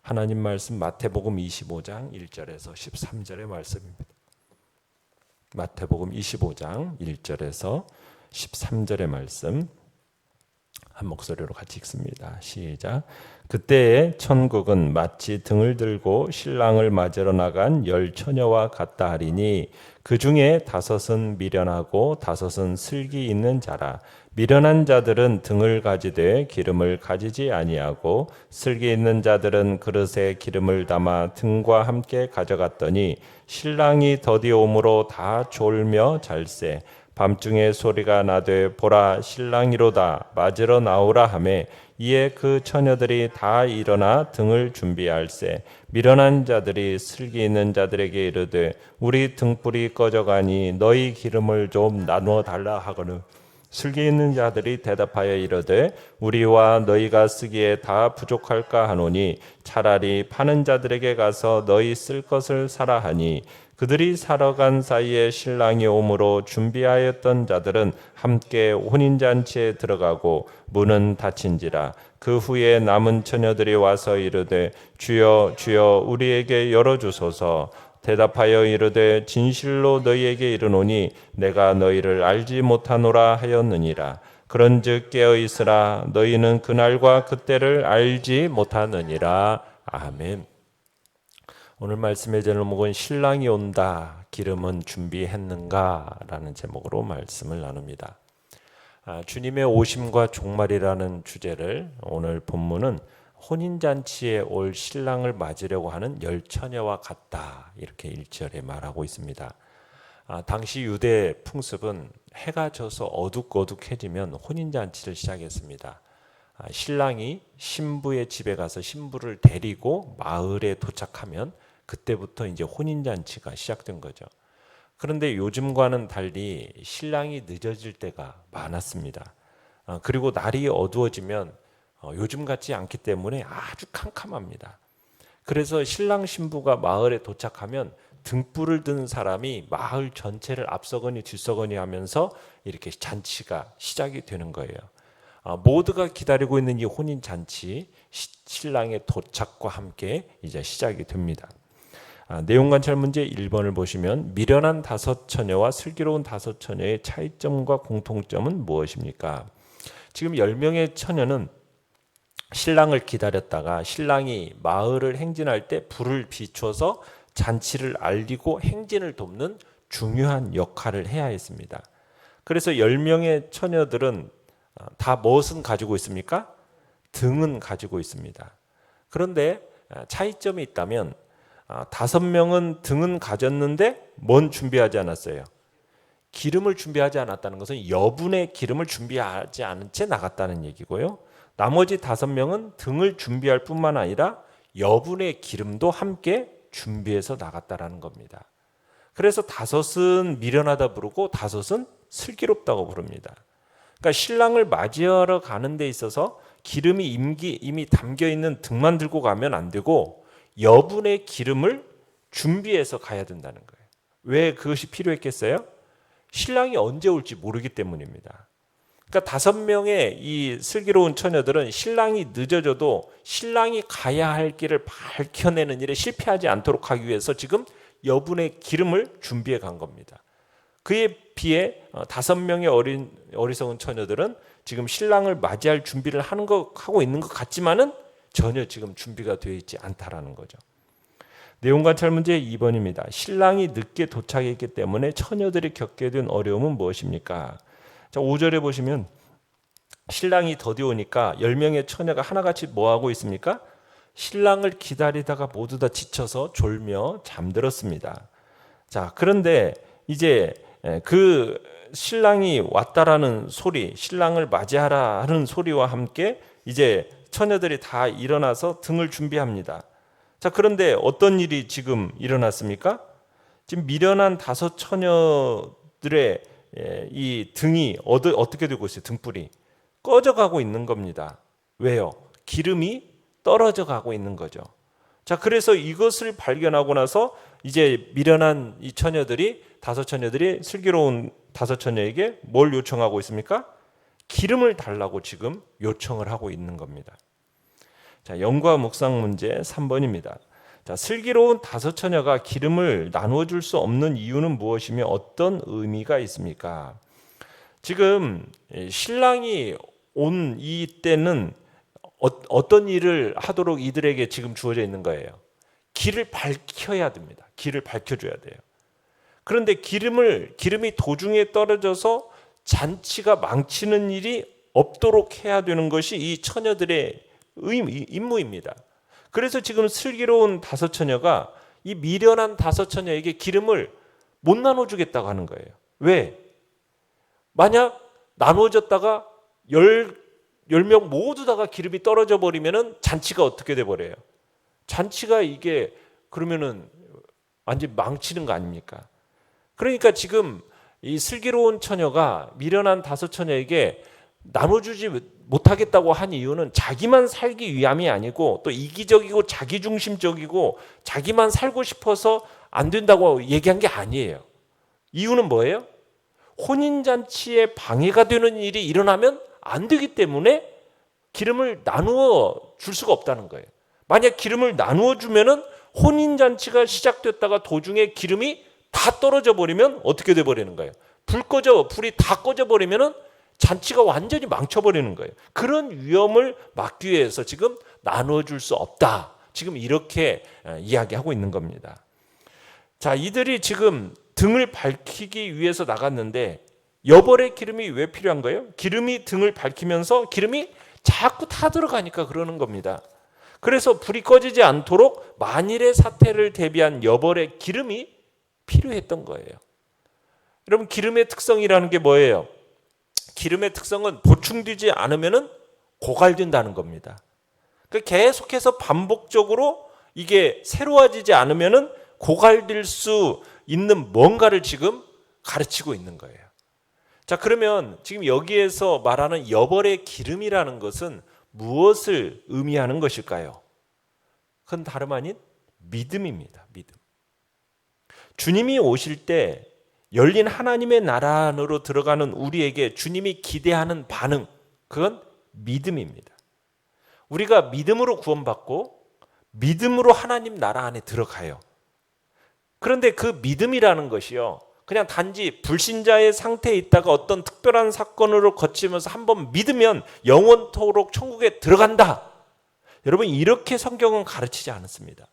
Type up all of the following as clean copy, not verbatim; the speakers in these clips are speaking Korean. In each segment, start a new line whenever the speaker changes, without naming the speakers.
하나님 말씀 마태복음 25장 1절에서 13절의 말씀입니다. 마태복음 25장 1절에서 13절의 말씀 한 목소리로 같이 읽습니다. 시작. 그때에 천국은 마치 등을 들고 신랑을 맞으러 나간 10 처녀와 같다 하리니 그 중에 5은 미련하고 5은 슬기 있는 자라. 미련한 자들은 등을 가지되 기름을 가지지 아니하고 슬기 있는 자들은 그릇에 기름을 담아 등과 함께 가져갔더니 신랑이 더디오므로 다 졸며 잘세. 밤중에 소리가 나되 보라 신랑이로다 맞으러 나오라 하매 이에 그 처녀들이 다 일어나 등을 준비할세. 미련한 자들이 슬기 있는 자들에게 이르되 우리 등불이 꺼져가니 너희 기름을 좀 나누어 달라 하거늘 슬기 있는 자들이 대답하여 이르되 우리와 너희가 쓰기에 다 부족할까 하노니 차라리 파는 자들에게 가서 너희 쓸 것을 사라 하니 그들이 사러 간 사이에 신랑이 오므로 준비하였던 자들은 함께 혼인잔치에 들어가고 문은 닫힌지라. 그 후에 남은 처녀들이 와서 이르되 주여 주여 우리에게 열어주소서. 대답하여 이르되 진실로 너희에게 이르노니 내가 너희를 알지 못하노라 하였느니라. 그런즉 깨어 있으라. 너희는 그날과 그때를 알지 못하느니라. 아멘. 오늘 말씀의 제목은 신랑이 온다, 기름은 준비했는가? 라는 제목으로 말씀을 나눕니다. 주님의 오심과 종말이라는 주제를 오늘 본문은 혼인잔치에 올 신랑을 맞으려고 하는 10 처녀와 같다, 이렇게 1절에 말하고 있습니다. 당시 유대 풍습은 해가 져서 어둑어둑해지면 혼인잔치를 시작했습니다. 신랑이 신부의 집에 가서 신부를 데리고 마을에 도착하면 그때부터 이제 혼인잔치가 시작된 거죠. 그런데 요즘과는 달리 신랑이 늦어질 때가 많았습니다. 그리고 날이 어두워지면 요즘 같지 않기 때문에 아주 캄캄합니다. 그래서 신랑 신부가 마을에 도착하면 등불을 든 사람이 마을 전체를 앞서거니 뒤서거니 하면서 이렇게 잔치가 시작이 되는 거예요. 모두가 기다리고 있는 이 혼인잔치, 신랑의 도착과 함께 이제 시작이 됩니다. 내용 관찰 문제 1번을 보시면 미련한 5 처녀와 슬기로운 5 처녀의 차이점과 공통점은 무엇입니까? 지금 10명의 처녀는 신랑을 기다렸다가 신랑이 마을을 행진할 때 불을 비춰서 잔치를 알리고 행진을 돕는 중요한 역할을 해야 했습니다. 그래서 10명의 처녀들은 다 무엇은 가지고 있습니까? 등은 가지고 있습니다. 그런데 차이점이 있다면 5명은 등은 가졌는데 뭔 준비하지 않았어요? 기름을 준비하지 않았다는 것은 여분의 기름을 준비하지 않은 채 나갔다는 얘기고요. 나머지 5명은 등을 준비할 뿐만 아니라 여분의 기름도 함께 준비해서 나갔다라는 겁니다. 그래서 5은 미련하다 부르고 5은 슬기롭다고 부릅니다. 그러니까 신랑을 맞이하러 가는 데 있어서 기름이 이미 담겨 있는 등만 들고 가면 안 되고 여분의 기름을 준비해서 가야 된다는 거예요. 왜 그것이 필요했겠어요? 신랑이 언제 올지 모르기 때문입니다. 그러니까 5명의 이 슬기로운 처녀들은 신랑이 늦어져도 신랑이 가야 할 길을 밝혀내는 일에 실패하지 않도록 하기 위해서 지금 여분의 기름을 준비해 간 겁니다. 그에 비해 5명의 어리석은 처녀들은 지금 신랑을 맞이할 준비를 하고 있는 것 같지만은 전혀 지금 준비가 되어 있지 않다라는 거죠. 내용 관찰 문제 2번입니다. 신랑이 늦게 도착했기 때문에 처녀들이 겪게 된 어려움은 무엇입니까? 자, 5절에 보시면 신랑이 더디오니까 10명의 처녀가 하나같이 뭐하고 있습니까? 신랑을 기다리다가 모두 다 지쳐서 졸며 잠들었습니다. 자, 그런데 이제 그 신랑이 왔다라는 소리, 신랑을 맞이하라 하는 소리와 함께 이제 처녀들이 다 일어나서 등을 준비합니다. 자, 그런데 어떤 일이 지금 일어났습니까? 지금 미련한 5 처녀들의 이 등이 어떻게 되고 있어요? 등불이 꺼져가고 있는 겁니다. 왜요? 기름이 떨어져 가고 있는 거죠. 자, 그래서 이것을 발견하고 나서 이제 미련한 이 처녀들이 5 처녀들이 슬기로운 5 처녀에게 뭘 요청하고 있습니까? 기름을 달라고 지금 요청을 하고 있는 겁니다. 자, 연과 묵상 문제 3번입니다. 자, 슬기로운 다섯 처녀가 기름을 나누어 줄 수 없는 이유는 무엇이며 어떤 의미가 있습니까? 지금 신랑이 온 이때는 어떤 일을 하도록 이들에게 지금 주어져 있는 거예요. 길을 밝혀야 됩니다. 길을 밝혀줘야 돼요. 그런데 기름이 도중에 떨어져서 잔치가 망치는 일이 없도록 해야 되는 것이 이 처녀들의 임무입니다. 그래서 지금 슬기로운 다섯 처녀가 이 미련한 다섯 처녀에게 기름을 못 나눠주겠다고 하는 거예요. 왜? 만약 나눠졌다가 10명 모두 다가 기름이 떨어져 버리면은 잔치가 어떻게 돼 버려요? 잔치가 이게 그러면은 완전 망치는 거 아닙니까? 그러니까 지금 이 슬기로운 처녀가 미련한 다섯 처녀에게 나눠주지 못하겠다고 한 이유는 자기만 살기 위함이 아니고 또 이기적이고 자기중심적이고 자기만 살고 싶어서 안 된다고 얘기한 게 아니에요. 이유는 뭐예요? 혼인잔치에 방해가 되는 일이 일어나면 안 되기 때문에 기름을 나누어 줄 수가 없다는 거예요. 만약 기름을 나누어 주면은 혼인잔치가 시작됐다가 도중에 기름이 다 떨어져 버리면 어떻게 돼 버리는 거예요? 불이 다 꺼져 버리면은 잔치가 완전히 망쳐버리는 거예요. 그런 위험을 막기 위해서 지금 나눠줄 수 없다. 지금 이렇게 이야기하고 있는 겁니다. 자, 이들이 지금 등을 밝히기 위해서 나갔는데 여벌의 기름이 왜 필요한 거예요? 기름이 등을 밝히면서 기름이 자꾸 타들어가니까 그러는 겁니다. 그래서 불이 꺼지지 않도록 만일의 사태를 대비한 여벌의 기름이 필요했던 거예요. 여러분, 기름의 특성이라는 게 뭐예요? 기름의 특성은 보충되지 않으면 고갈된다는 겁니다. 계속해서 반복적으로 이게 새로워지지 않으면 고갈될 수 있는 뭔가를 지금 가르치고 있는 거예요. 자, 그러면 지금 여기에서 말하는 여벌의 기름이라는 것은 무엇을 의미하는 것일까요? 그건 다름 아닌 믿음입니다. 믿음. 주님이 오실 때 열린 하나님의 나라 안으로 들어가는 우리에게 주님이 기대하는 반응, 그건 믿음입니다. 우리가 믿음으로 구원받고 믿음으로 하나님 나라 안에 들어가요. 그런데 그 믿음이라는 것이요, 그냥 단지 불신자의 상태에 있다가 어떤 특별한 사건으로 거치면서 한번 믿으면 영원토록 천국에 들어간다. 여러분, 이렇게 성경은 가르치지 않았습니다.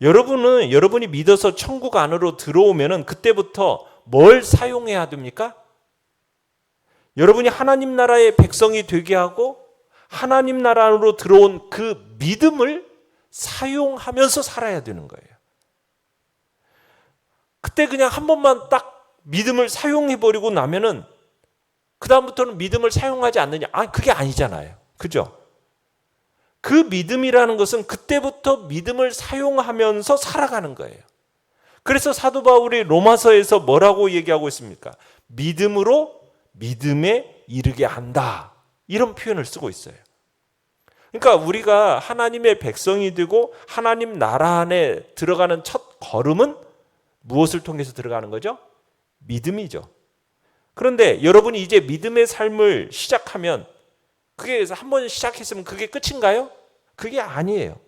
여러분이 믿어서 천국 안으로 들어오면은 그때부터 뭘 사용해야 됩니까? 여러분이 하나님 나라의 백성이 되게 하고 하나님 나라 안으로 들어온 그 믿음을 사용하면서 살아야 되는 거예요. 그때 그냥 한 번만 딱 믿음을 사용해버리고 나면은 그다음부터는 믿음을 사용하지 않느냐? 그게 아니잖아요. 그죠? 그 믿음이라는 것은 그때부터 믿음을 사용하면서 살아가는 거예요. 그래서 사도 바울이 로마서에서 뭐라고 얘기하고 있습니까? 믿음으로 믿음에 이르게 한다. 이런 표현을 쓰고 있어요. 그러니까 우리가 하나님의 백성이 되고 하나님 나라 안에 들어가는 첫 걸음은 무엇을 통해서 들어가는 거죠? 믿음이죠. 그런데 여러분이 이제 믿음의 삶을 시작하면 그게 한번 시작했으면 그게 끝인가요? 그게 아니에요.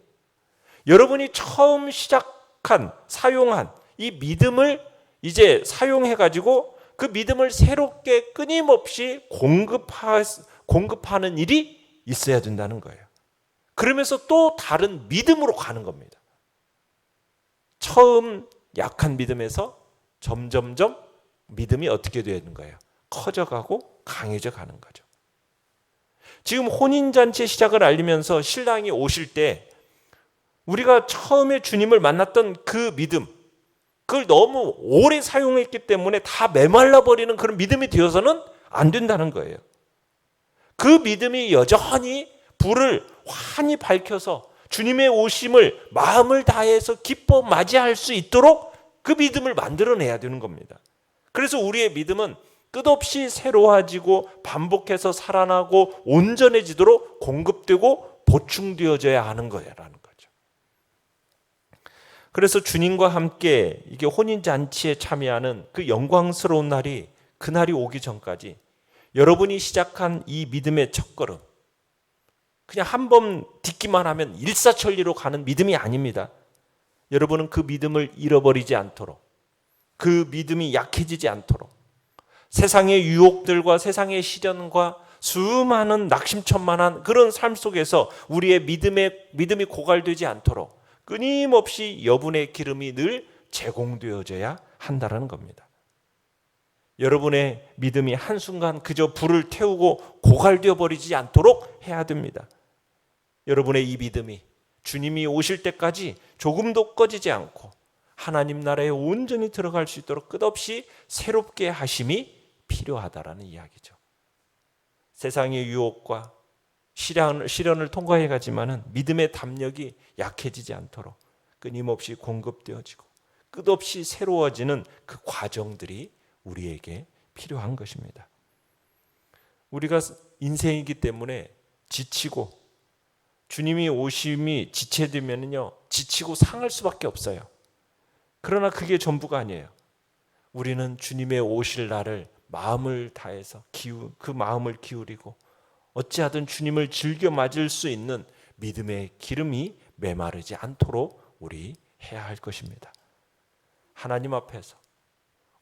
여러분이 처음 시작한, 사용한 이 믿음을 이제 사용해가지고 그 믿음을 새롭게 끊임없이 공급하는 일이 있어야 된다는 거예요. 그러면서 또 다른 믿음으로 가는 겁니다. 처음 약한 믿음에서 점점점 믿음이 어떻게 되는 거예요? 커져가고 강해져 가는 거죠. 지금 혼인잔치 시작을 알리면서 신랑이 오실 때 우리가 처음에 주님을 만났던 그 믿음, 그걸 너무 오래 사용했기 때문에 다 메말라버리는 그런 믿음이 되어서는 안 된다는 거예요. 그 믿음이 여전히 불을 환히 밝혀서 주님의 오심을 마음을 다해서 기뻐 맞이할 수 있도록 그 믿음을 만들어내야 되는 겁니다. 그래서 우리의 믿음은 끝없이 새로워지고 반복해서 살아나고 온전해지도록 공급되고 보충되어져야 하는 거라는 거죠. 그래서 주님과 함께 이게 혼인잔치에 참여하는 그 영광스러운 날이, 그날이 오기 전까지 여러분이 시작한 이 믿음의 첫걸음, 그냥 한 번 듣기만 하면 일사천리로 가는 믿음이 아닙니다. 여러분은 그 믿음을 잃어버리지 않도록, 그 믿음이 약해지지 않도록, 세상의 유혹들과 세상의 시련과 수많은 낙심천만한 그런 삶 속에서 우리의 믿음이 고갈되지 않도록 끊임없이 여분의 기름이 늘 제공되어져야 한다는 겁니다. 여러분의 믿음이 한순간 그저 불을 태우고 고갈되어 버리지 않도록 해야 됩니다. 여러분의 이 믿음이 주님이 오실 때까지 조금도 꺼지지 않고 하나님 나라에 온전히 들어갈 수 있도록 끝없이 새롭게 하심이 필요하다라는 이야기죠. 세상의 유혹과 시련을 통과해 가지만은 믿음의 담력이 약해지지 않도록 끊임없이 공급되어지고 끝없이 새로워지는 그 과정들이 우리에게 필요한 것입니다. 우리가 인생이기 때문에 지치고 주님이 오심이 지체되면요 지치고 상할 수밖에 없어요. 그러나 그게 전부가 아니에요. 우리는 주님의 오실 날을 마음을 다해서 그 마음을 기울이고 어찌하든 주님을 즐겨 맞을 수 있는 믿음의 기름이 메마르지 않도록 우리 해야 할 것입니다. 하나님 앞에서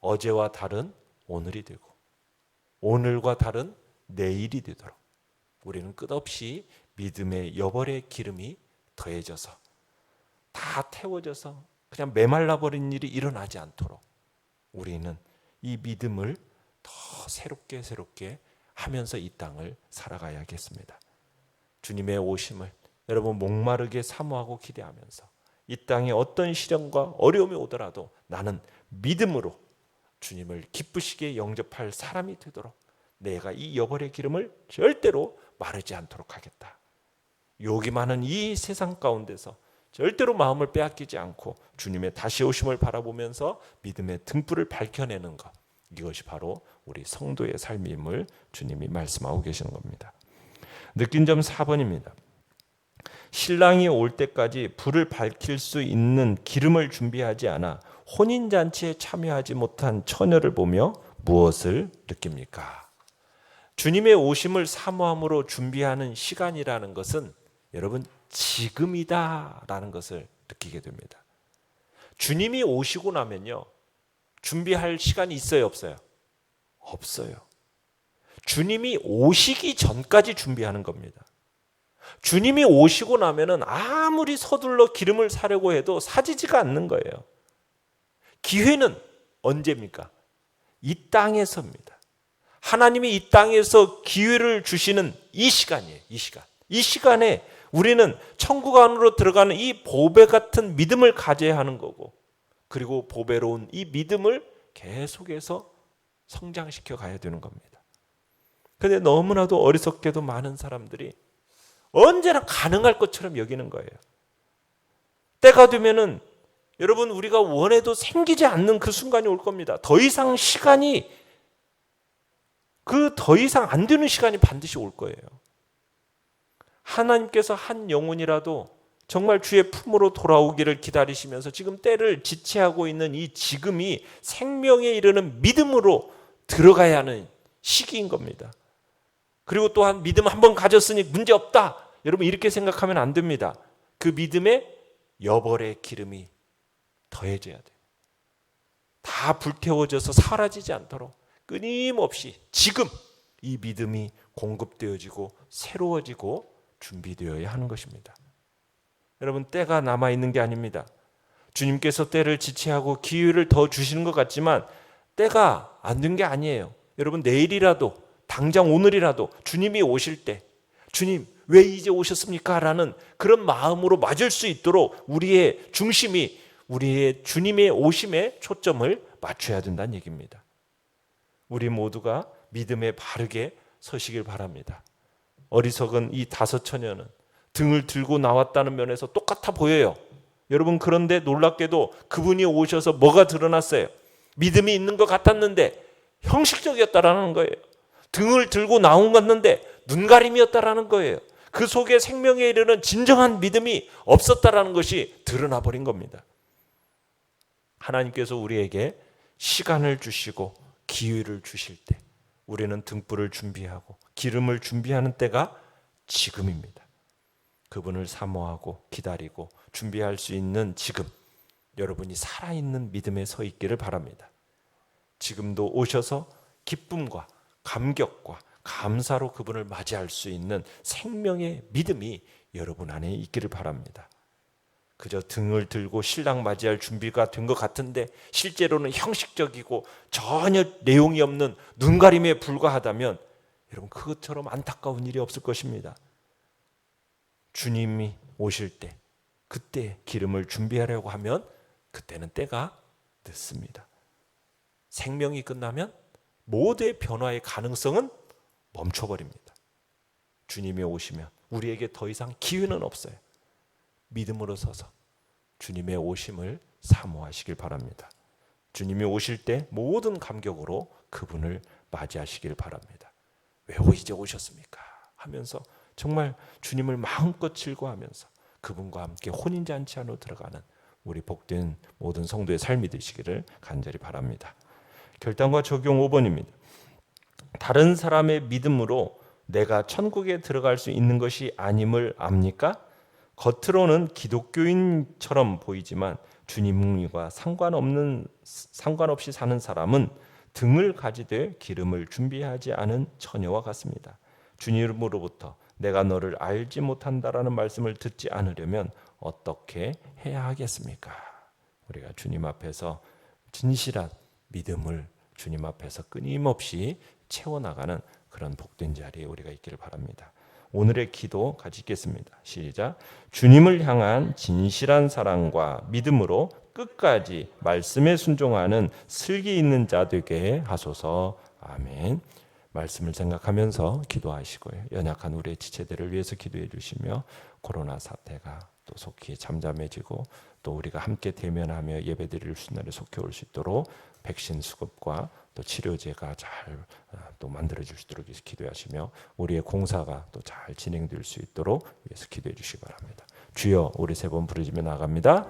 어제와 다른 오늘이 되고 오늘과 다른 내일이 되도록 우리는 끝없이 믿음의 여벌의 기름이 더해져서 다 태워져서 그냥 메말라 버린 일이 일어나지 않도록 우리는 이 믿음을 더 새롭게 하면서 이 땅을 살아가야겠습니다. 주님의 오심을 여러분 목마르게 사모하고 기대하면서 이 땅에 어떤 시련과 어려움이 오더라도 나는 믿음으로 주님을 기쁘시게 영접할 사람이 되도록 내가 이 여벌의 기름을 절대로 마르지 않도록 하겠다. 유혹이 많은 이 세상 가운데서 절대로 마음을 빼앗기지 않고 주님의 다시 오심을 바라보면서 믿음의 등불을 밝혀내는 것, 이것이 바로 우리 성도의 삶임을 주님이 말씀하고 계시는 겁니다. 느낀 점 4번입니다. 신랑이 올 때까지 불을 밝힐 수 있는 기름을 준비하지 않아 혼인잔치에 참여하지 못한 처녀를 보며 무엇을 느낍니까? 주님의 오심을 사모함으로 준비하는 시간이라는 것은 여러분 지금이다라는 것을 느끼게 됩니다. 주님이 오시고 나면요 준비할 시간이 있어요 없어요? 없어요. 주님이 오시기 전까지 준비하는 겁니다. 주님이 오시고 나면은 아무리 서둘러 기름을 사려고 해도 사지지가 않는 거예요. 기회는 언제입니까? 이 땅에서입니다. 하나님이 이 땅에서 기회를 주시는 이 시간이에요. 이 시간에 우리는 천국 안으로 들어가는 이 보배 같은 믿음을 가져야 하는 거고, 그리고 보배로운 이 믿음을 계속해서 성장시켜 가야 되는 겁니다. 그런데 너무나도 어리석게도 많은 사람들이 언제나 가능할 것처럼 여기는 거예요. 때가 되면은 여러분 우리가 원해도 생기지 않는 그 순간이 올 겁니다. 더 이상 시간이 더 이상 안 되는 시간이 반드시 올 거예요. 하나님께서 한 영혼이라도 정말 주의 품으로 돌아오기를 기다리시면서 지금 때를 지체하고 있는 이 지금이 생명에 이르는 믿음으로 들어가야 하는 시기인 겁니다. 그리고 또한 믿음 한번 가졌으니 문제없다. 여러분 이렇게 생각하면 안 됩니다. 그 믿음에 여벌의 기름이 더해져야 돼요. 다 불태워져서 사라지지 않도록 끊임없이 지금 이 믿음이 공급되어지고 새로워지고 준비되어야 하는 것입니다. 여러분 때가 남아있는 게 아닙니다. 주님께서 때를 지체하고 기회를 더 주시는 것 같지만 때가 안 된 게 아니에요. 여러분 내일이라도 당장 오늘이라도 주님이 오실 때 주님 왜 이제 오셨습니까? 라는 그런 마음으로 맞을 수 있도록 우리의 중심이 우리의 주님의 오심에 초점을 맞춰야 된다는 얘기입니다. 우리 모두가 믿음에 바르게 서시길 바랍니다. 어리석은 이 5 처녀는 등을 들고 나왔다는 면에서 똑같아 보여요. 여러분 그런데 놀랍게도 그분이 오셔서 뭐가 드러났어요? 믿음이 있는 것 같았는데 형식적이었다라는 거예요. 등을 들고 나온 것인데 눈가림이었다라는 거예요. 그 속에 생명에 이르는 진정한 믿음이 없었다라는 것이 드러나 버린 겁니다. 하나님께서 우리에게 시간을 주시고 기회를 주실 때 우리는 등불을 준비하고 기름을 준비하는 때가 지금입니다. 그분을 사모하고 기다리고 준비할 수 있는 지금 여러분이 살아있는 믿음에 서 있기를 바랍니다. 지금도 오셔서 기쁨과 감격과 감사로 그분을 맞이할 수 있는 생명의 믿음이 여러분 안에 있기를 바랍니다. 그저 등을 들고 신랑 맞이할 준비가 된 것 같은데 실제로는 형식적이고 전혀 내용이 없는 눈가림에 불과하다면 여러분 그것처럼 안타까운 일이 없을 것입니다. 주님이 오실 때 그때 기름을 준비하려고 하면 그때는 때가 늦습니다. 생명이 끝나면 모두의 변화의 가능성은 멈춰버립니다. 주님이 오시면 우리에게 더 이상 기회는 없어요. 믿음으로 서서 주님의 오심을 사모하시길 바랍니다. 주님이 오실 때 모든 감격으로 그분을 맞이하시길 바랍니다. 왜 이제 오셨습니까? 하면서 정말 주님을 마음껏 즐거워하면서 그분과 함께 혼인잔치 안으로 들어가는 우리 복된 모든 성도의 삶이 되시기를 간절히 바랍니다. 결단과 적용 5번입니다. 다른 사람의 믿음으로 내가 천국에 들어갈 수 있는 것이 아님을 압니까? 겉으로는 기독교인처럼 보이지만 주님과 상관없이 사는 사람은 등을 가지되 기름을 준비하지 않은 처녀와 같습니다. 주님으로부터 내가 너를 알지 못한다라는 말씀을 듣지 않으려면 어떻게 해야 하겠습니까? 우리가 주님 앞에서 진실한 믿음을 주님 앞에서 끊임없이 채워나가는 그런 복된 자리에 우리가 있기를 바랍니다. 오늘의 기도 같이 읽겠습니다. 시작. 주님을 향한 진실한 사랑과 믿음으로 끝까지 말씀에 순종하는 슬기 있는 자 되게 하소서. 아멘. 말씀을 생각하면서 기도하시고요. 연약한 우리의 지체들을 위해서 기도해 주시며 코로나 사태가 또 속히 잠잠해지고 또 우리가 함께 대면하며 예배드릴 순간에 속해 올 수 있도록 백신 수급과 또 치료제가 잘 또 만들어질 수 있도록 기도하시며 우리의 공사가 또 잘 진행될 수 있도록 위해서 기도해 주시기 바랍니다. 주여, 우리 세 번 부르짖며 나갑니다.